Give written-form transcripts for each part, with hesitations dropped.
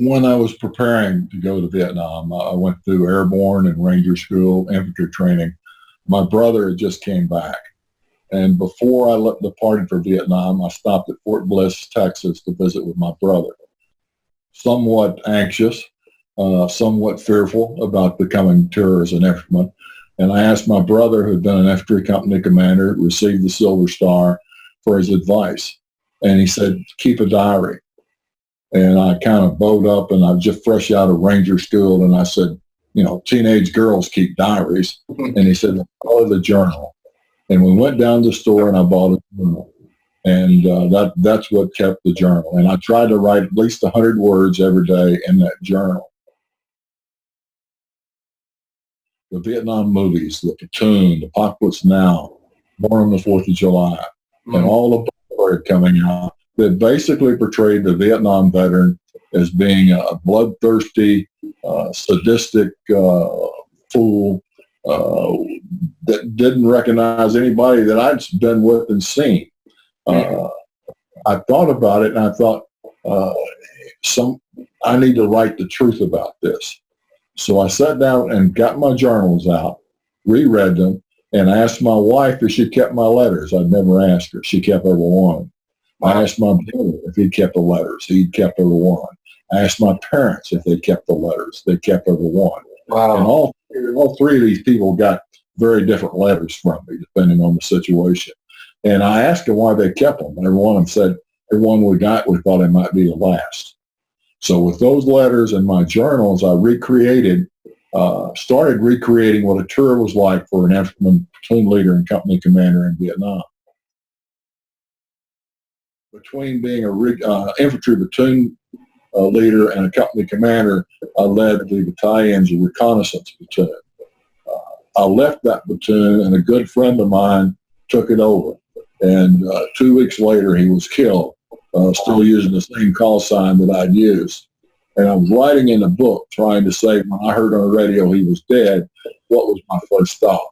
when I was preparing to go to Vietnam, I went through airborne and ranger school, infantry training. My brother had just came back. And before I departed for Vietnam, I stopped at Fort Bliss, Texas to visit with my brother. Somewhat anxious, somewhat fearful about becoming tour as an infantryman. And I asked my brother, who had been an infantry company commander, received the Silver Star, for his advice. And he said, keep a diary. And I kind of bowed up, and I was just fresh out of Ranger school. And I said, you know, teenage girls keep diaries. And he said, follow the journal. And we went down to the store, and I bought a journal. And that's what kept the journal. And I tried to write at least 100 words every day in that journal. The Vietnam movies, The Platoon, Apocalypse Now, Born on the 4th of July, and all of them were coming out that basically portrayed the Vietnam veteran as being a bloodthirsty, sadistic fool that didn't recognize anybody that I'd been with and seen. I thought about it, and I thought, I need to write the truth about this. So I sat down and got my journals out, reread them, and asked my wife if she kept my letters. I'd never asked her. She kept every one. I asked my brother if he kept the letters. He'd kept every one. I asked my parents if they kept the letters. They kept every one. Wow. And all three of these people got very different letters from me, depending on the situation. And I asked them why they kept them. And every one of them said, every one we got, we thought it might be the last. So with those letters and my journals, I started recreating what a tour was like for an infantryman, platoon leader, and company commander in Vietnam. Between being an infantry platoon leader and a company commander, I led the battalion's reconnaissance platoon. I left that platoon, and a good friend of mine took it over. And 2 weeks later, he was killed, still using the same call sign that I'd used. And I was writing in a book trying to say, when I heard on the radio he was dead, what was my first thought?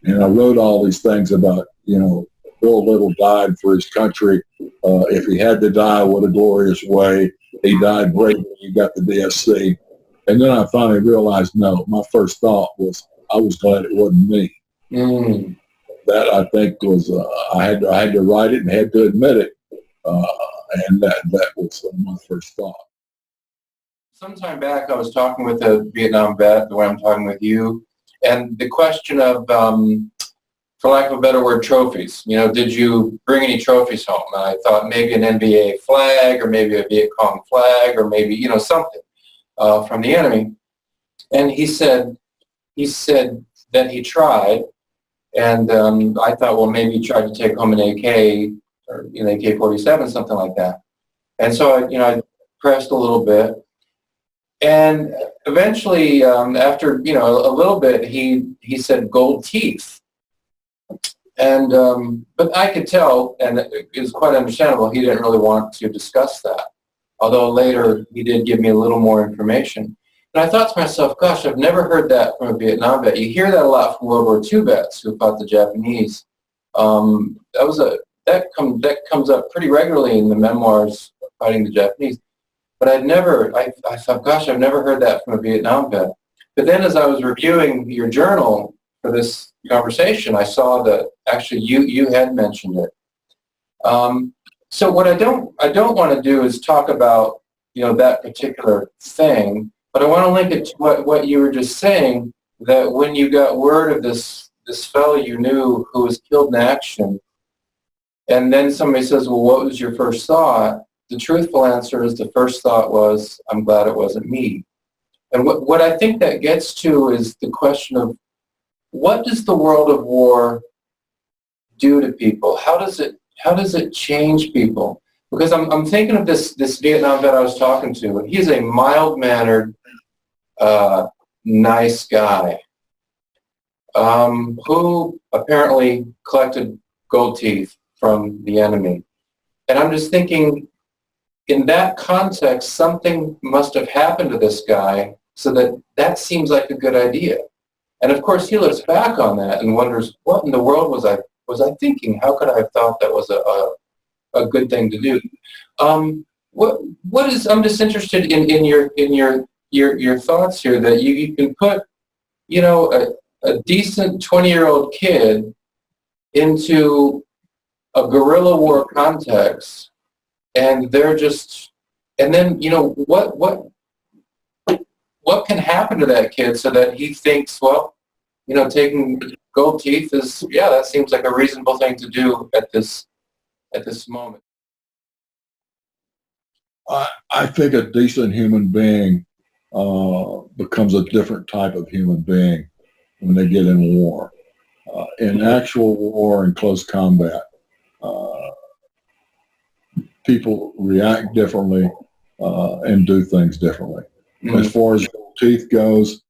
And I wrote all these things about, you know, Bill Little died for his country. If he had to die, what a glorious way. He died bravely. He got the DSC. And then I finally realized, no, my first thought was, I was glad it wasn't me. That, I think, was, I had to write it and had to admit it. And that was my first thought. Sometime back, I was talking with a Vietnam vet, the way I'm talking with you, and the question of, for lack of a better word, trophies. You know, did you bring any trophies home? And I thought maybe an NBA flag, or maybe a Viet Cong flag, or maybe, you know, something from the enemy. And he said that he tried, and I thought, well, maybe he tried to take home an AK or an AK-47, something like that. And so I pressed a little bit. And eventually, after, a little bit, he said gold teeth. And, but I could tell, and it was quite understandable, he didn't really want to discuss that. Although later he did give me a little more information. And I thought to myself, gosh, I've never heard that from a Vietnam vet. You hear that a lot from World War II vets who fought the Japanese. That comes up pretty regularly in the memoirs of fighting the Japanese. But I thought, gosh, I've never heard that from a Vietnam vet. But then as I was reviewing your journal for this conversation, I saw that actually you had mentioned it. So what I don't want to do is talk about, that particular thing, but I want to link it to what you were just saying, that when you got word of this fellow you knew who was killed in action, and then somebody says, well, what was your first thought? The truthful answer is the first thought was, I'm glad it wasn't me. And what I think that gets to is the question of, what does the world of war do to people? How does it change people? Because I'm thinking of this Vietnam vet I was talking to, and he's a mild-mannered, nice guy who apparently collected gold teeth from the enemy. And I'm just thinking, in that context, something must have happened to this guy so that seems like a good idea. And of course, he looks back on that and wonders, what in the world was I thinking? How could I have thought that was a good thing to do? what is, I'm just interested in your thoughts here, that you can put, a decent 20-year-old kid into a guerrilla war context, and they're just, and then, what can happen to that kid so that he thinks, well, taking gold teeth is, yeah, that seems like a reasonable thing to do at this moment. I think a decent human being becomes a different type of human being when they get in war. In actual war and close combat, people react differently and do things differently. Mm-hmm. As far as gold teeth goes,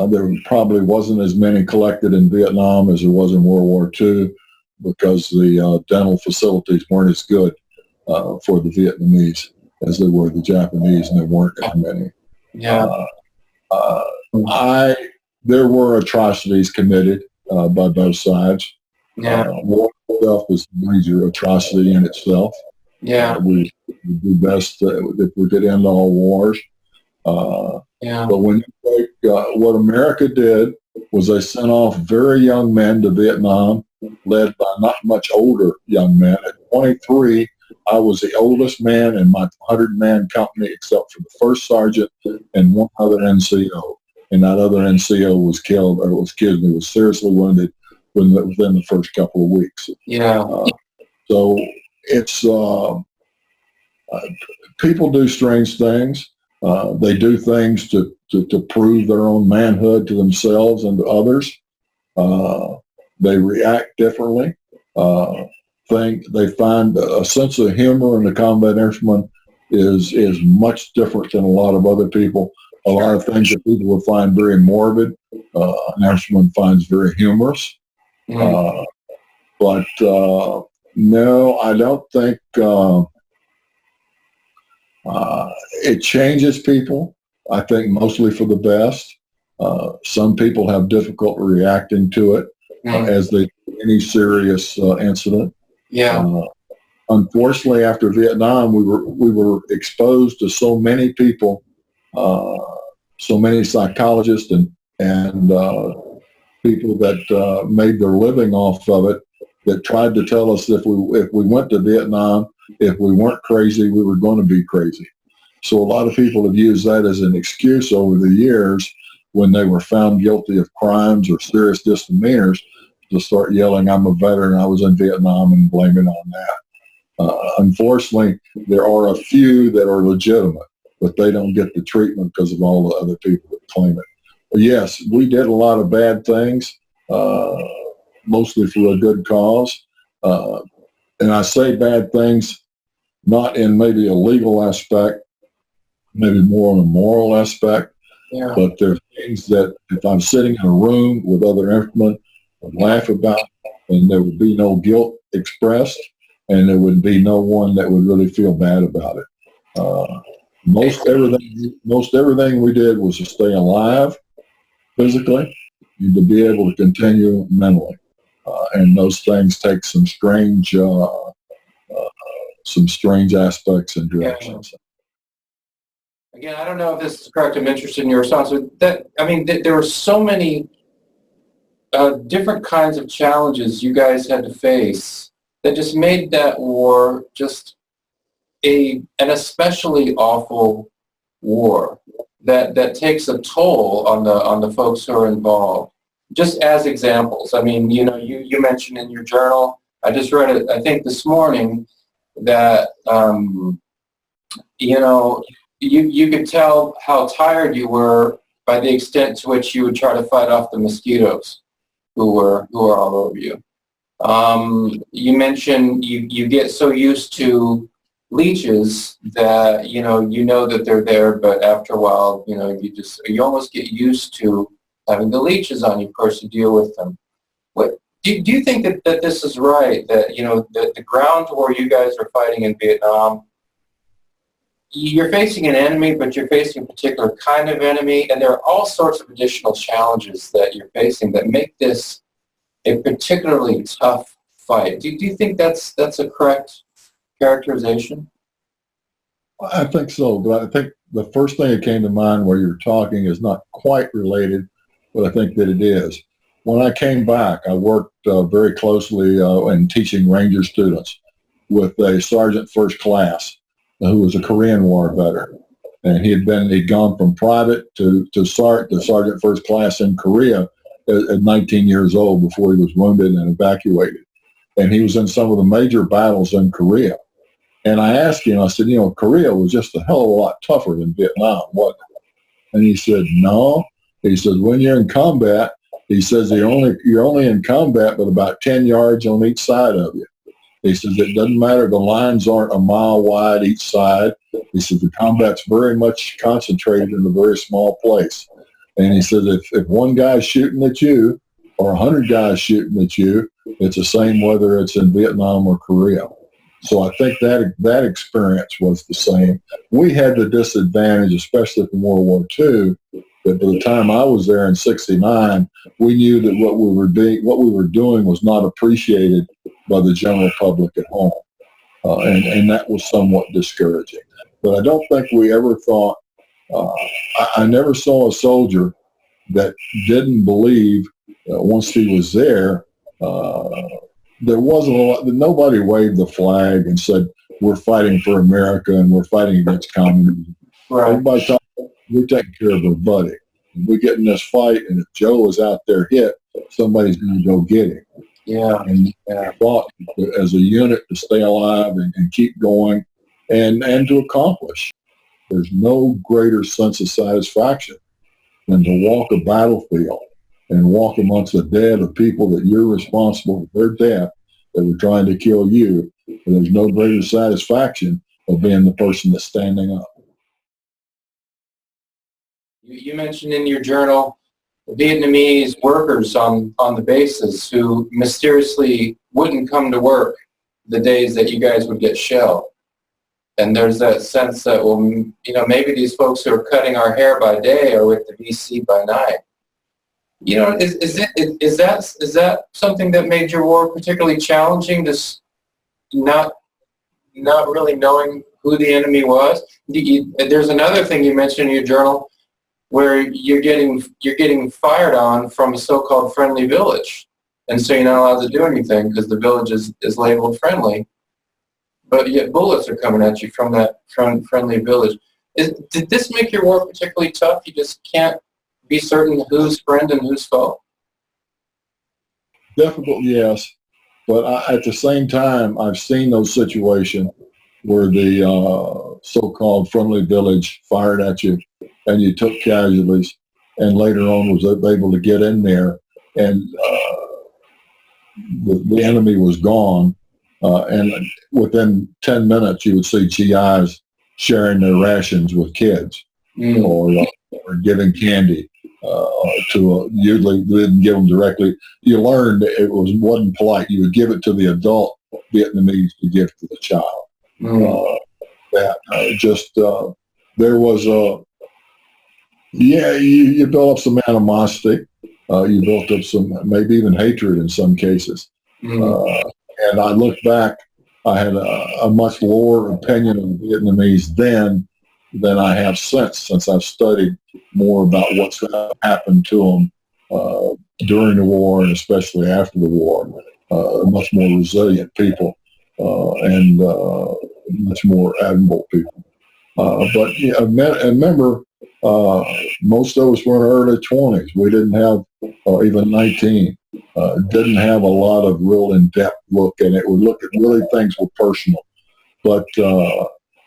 there probably wasn't as many collected in Vietnam as there was in World War II, because the dental facilities weren't as good for the Vietnamese as they were the Japanese, and there weren't as many. Yeah. There were atrocities committed by both sides. Yeah. War itself was a major atrocity in itself. Yeah. We do best if we could end all wars. Yeah. But when you take what America did was they sent off very young men to Vietnam, led by not much older young men. At 23, I was the oldest man in my 100-man company, except for the first sergeant and one other NCO. And that other NCO was killed, or was seriously wounded within the first couple of weeks. Yeah. So it's people do strange things. They do things to prove their own manhood to themselves and to others. They react differently. They find a sense of humor in the combat infantryman is much different than a lot of other people. A lot of things that people will find very morbid, an infantryman finds very humorous. Mm. But no, I don't think it changes people. I think mostly for the best. Some people have difficulty reacting to it as they do any serious incident. Yeah. Unfortunately, after Vietnam, we were exposed to so many people, so many psychologists and people that made their living off of it, that tried to tell us if we went to Vietnam, if we weren't crazy, we were going to be crazy. So a lot of people have used that as an excuse over the years when they were found guilty of crimes or serious misdemeanors to start yelling, "I'm a veteran, I was in Vietnam," and blame it on that. Unfortunately, there are a few that are legitimate, but they don't get the treatment because of all the other people that claim it. But yes, we did a lot of bad things, mostly for a good cause. And I say bad things not in maybe a legal aspect, maybe more on a moral aspect, but there's things that if I'm sitting in a room with other infantrymen, I'd laugh about, and there would be no guilt expressed, and there would be no one that would really feel bad about it. Most everything we did was to stay alive physically and to be able to continue mentally. And those things take some strange aspects and directions. Again, I don't know if this is correct. I'm interested in your response. But there were so many different kinds of challenges you guys had to face that just made that war just an especially awful war that takes a toll on the folks who are involved. Just as examples, you mentioned in your journal, I just read it, I think this morning, that you could tell how tired you were by the extent to which you would try to fight off the mosquitoes who are all over you. You mentioned you get so used to leeches that you know that they're there, but after a while, you almost get used to having the leeches on you, of course, to deal with them. What do you think that this is right? That that the ground war you guys are fighting in Vietnam, you're facing an enemy, but you're facing a particular kind of enemy, and there are all sorts of additional challenges that you're facing that make this a particularly tough fight. Do you think that's a correct characterization? I think so, but I think the first thing that came to mind while you were talking is not quite related, but I think that it is. When I came back, I worked very closely in teaching Ranger students with a sergeant first class who was a Korean War veteran. And he'd gone from private to sergeant first class in Korea at 19 years old before he was wounded and evacuated. And he was in some of the major battles in Korea. And I asked him, I said, Korea was just a hell of a lot tougher than Vietnam, wasn't it? And he said, no. He said, when you're in combat, he says, you're only in combat with about 10 yards on each side of you. He says, it doesn't matter. The lines aren't a mile wide each side. He said, the combat's very much concentrated in a very small place. And he said, if one guy's shooting at you or 100 guys shooting at you, it's the same whether it's in Vietnam or Korea. So I think that experience was the same. We had the disadvantage, especially from World War II, that by the time I was there in '69, we knew that what we were doing was not appreciated by the general public at home, and that was somewhat discouraging. But I don't think we ever thought. I never saw a soldier that didn't believe once he was there. There wasn't a lot. Nobody waved the flag and said, we're fighting for America and we're fighting against communism. Right. Everybody thought, we're taking care of our buddy. We get in this fight, and if Joe is out there hit, somebody's going to go get him. Yeah. And fought as a unit to stay alive and keep going and to accomplish. There's no greater sense of satisfaction than to walk a battlefield and walk amongst the dead of people that you're responsible for their death that were trying to kill you. And there's no greater satisfaction of being the person that's standing up. You mentioned in your journal Vietnamese workers on the bases who mysteriously wouldn't come to work the days that you guys would get shelled. And there's that sense that, well, maybe these folks who are cutting our hair by day are with the VC by night. Is that something that made your war particularly challenging? This not really knowing who the enemy was. There's another thing you mentioned in your journal where you're getting fired on from a so-called friendly village, and so you're not allowed to do anything because the village is labeled friendly, but yet bullets are coming at you from that friendly village. Did this make your war particularly tough? You just can't be certain who's friend and who's foe? Difficult, yes. But at the same time, I've seen those situations where the so-called friendly village fired at you and you took casualties, and later on was able to get in there, and the enemy was gone. And within 10 minutes, you would see GIs sharing their rations with kids or giving candy. Usually didn't give them directly. You learned it wasn't polite. You would give it to the adult Vietnamese to give to the child. There was you built up some animosity. You built up some, maybe even hatred in some cases. And I look back, I had a much lower opinion of the Vietnamese then than I have since I've studied more about what's happened to them during the war and especially after the war. Much more resilient people and much more admirable people. But yeah, remember, most of us were in our early 20s. We didn't have, or even 19, didn't have a lot of real in-depth look, and it would look at really things were personal. But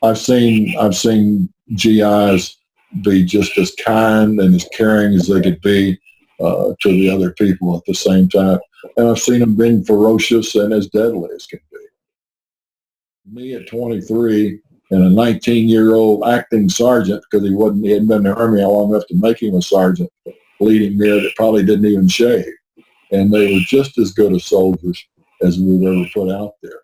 I've seen GIs be just as kind and as caring as they could be to the other people at the same time. And I've seen them being ferocious and as deadly as can be. Me at 23 and a 19-year-old acting sergeant, because he hadn't been in the Army long enough to make him a sergeant, leading there that probably didn't even shave. And they were just as good as soldiers as we've ever put out there.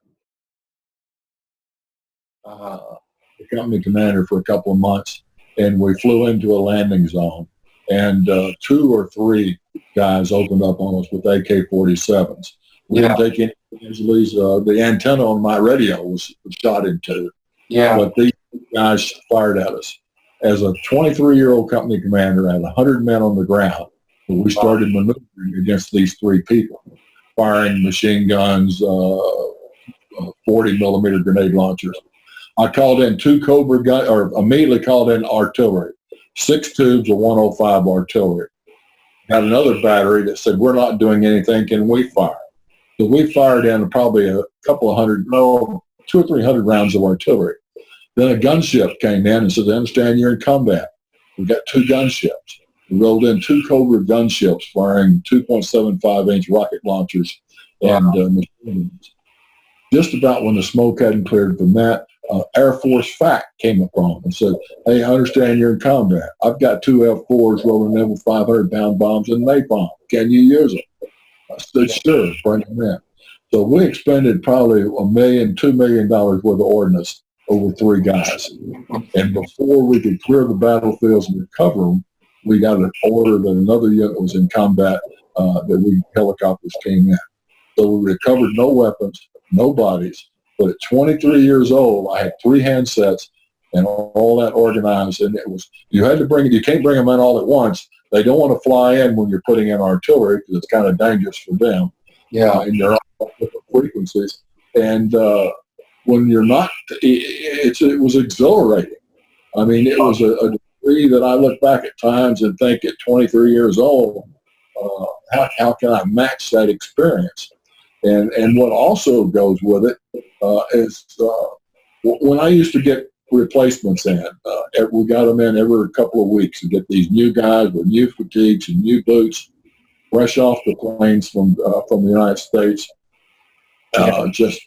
The company commander for a couple of months, and we flew into a landing zone, and 2 or 3 guys opened up on us with AK-47s. We didn't take any casualties. The antenna on my radio was shot into. Yeah. But these guys fired at us. As a 23-year-old company commander, I had 100 men on the ground. But we started maneuvering against these 3 people, firing machine guns, 40 millimeter grenade launchers. I called in 2 Cobra guns, or immediately called in artillery, 6 tubes of 105 artillery. Got another battery that said, we're not doing anything, can we fire? So we fired in probably a couple of hundred, no, 200 or 300 rounds of artillery. Then a gunship came in and said, I understand you're in combat. We got 2 gunships. We rolled in 2 Cobra gunships firing 2.75-inch rocket launchers and machine guns. Just about when the smoke hadn't cleared from that, Air Force FAC came upon and said, hey, I understand you're in combat. I've got 2 F-4s rolling in with 500-pound bombs and napalm. Can you use them? I said, sure, bring them in. So we expended probably $1 million, $2 million worth of ordnance over 3 guys. And before we could clear the battlefields and recover them, we got an order that another unit was in combat, helicopters came in. So we recovered no weapons, no bodies. But at 23 years old, I had 3 handsets and all that organized. And it was, you had to bring it, you can't bring them in all at once. They don't want to fly in when you're putting in artillery because it's kind of dangerous for them. Yeah. And they're all different frequencies. And when you're not, it was exhilarating. I mean, it was a degree that I look back at times and think at 23 years old, how can I match that experience? And what also goes with it is when I used to get replacements in, we got them in every couple of weeks to get these new guys with new fatigues and new boots, fresh off the planes from the United States, just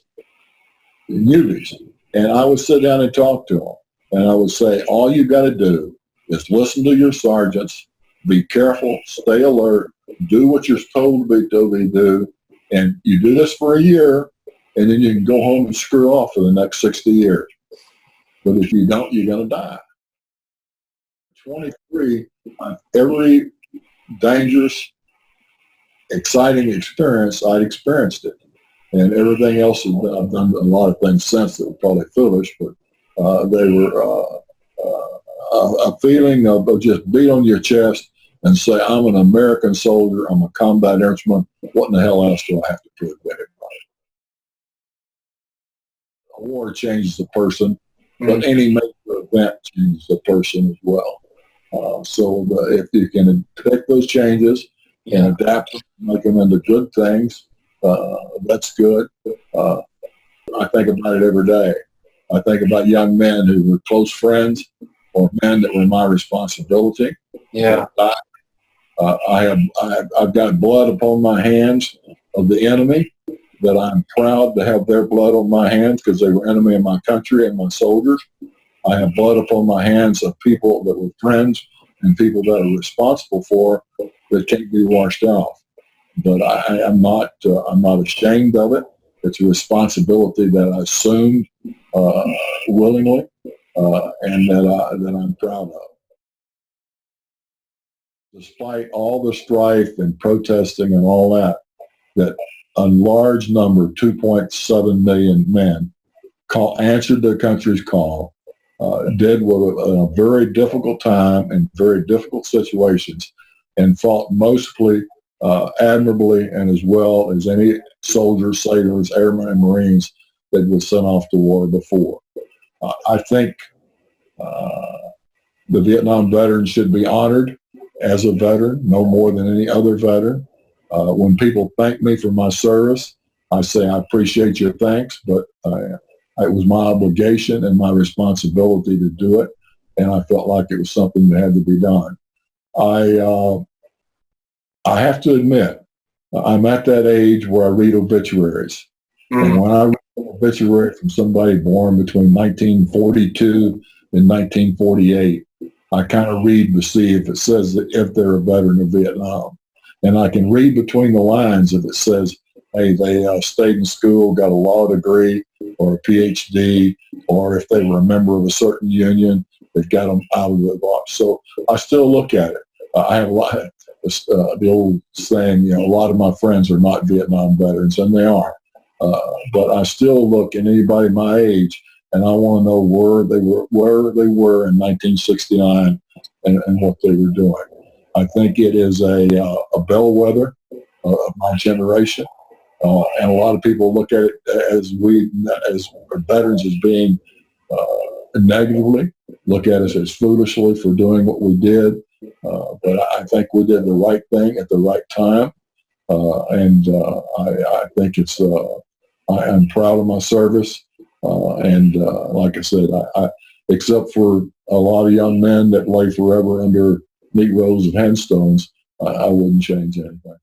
newbies. And I would sit down and talk to them, and I would say, all you got to do is listen to your sergeants, be careful, stay alert, do what you're told to do, and you do this for a year, and then you can go home and screw off for the next 60 years. But if you don't, you're going to die. 23, every dangerous, exciting experience, I'd experienced it. And everything else, I've done a lot of things since that were probably foolish, but they were a feeling of just beat on your chest and say, I'm an American soldier, I'm a combat airman, what in the hell else do I have to prove to everybody? A war changes a person, but any major event changes a person as well. So if you can take those changes and adapt them, make them into good things, that's good. I think about it every day. I think about young men who were close friends or men that were my responsibility. Yeah. I've got blood upon my hands of the enemy that I'm proud to have their blood on my hands because they were enemy of my country and my soldiers. I have blood upon my hands of people that were friends and people that are responsible for that can't be washed off. But I'm not ashamed of it. It's a responsibility that I assumed willingly and that I'm proud of. Despite all the strife and protesting and all that a large number, 2.7 million men, answered their country's call, did what a very difficult time and very difficult situations, and fought mostly admirably and as well as any soldiers, sailors, airmen, and Marines that was sent off to war before. I think the Vietnam veteran should be honored as a veteran, no more than any other veteran. When people thank me for my service, I say I appreciate your thanks, but it was my obligation and my responsibility to do it, and I felt like it was something that had to be done. I have to admit, I'm at that age where I read obituaries. And when I read an obituary from somebody born between 1942 and 1948, I kind of read to see if it says that if they're a veteran of Vietnam. And I can read between the lines if it says, hey, they stayed in school, got a law degree or a PhD, or if they were a member of a certain union that got them out of the box. So I still look at it. I have a lot of the old saying, a lot of my friends are not Vietnam veterans, and they are. But I still look at anybody my age and I want to know where they were in 1969 and what they were doing. I think it is a bellwether of my generation. And a lot of people look at it as veterans as being negatively, look at us as foolishly for doing what we did. But I think we did the right thing at the right time. I think I am proud of my service. Like I said, except for a lot of young men that lay forever under neat rows of headstones, I wouldn't change anything.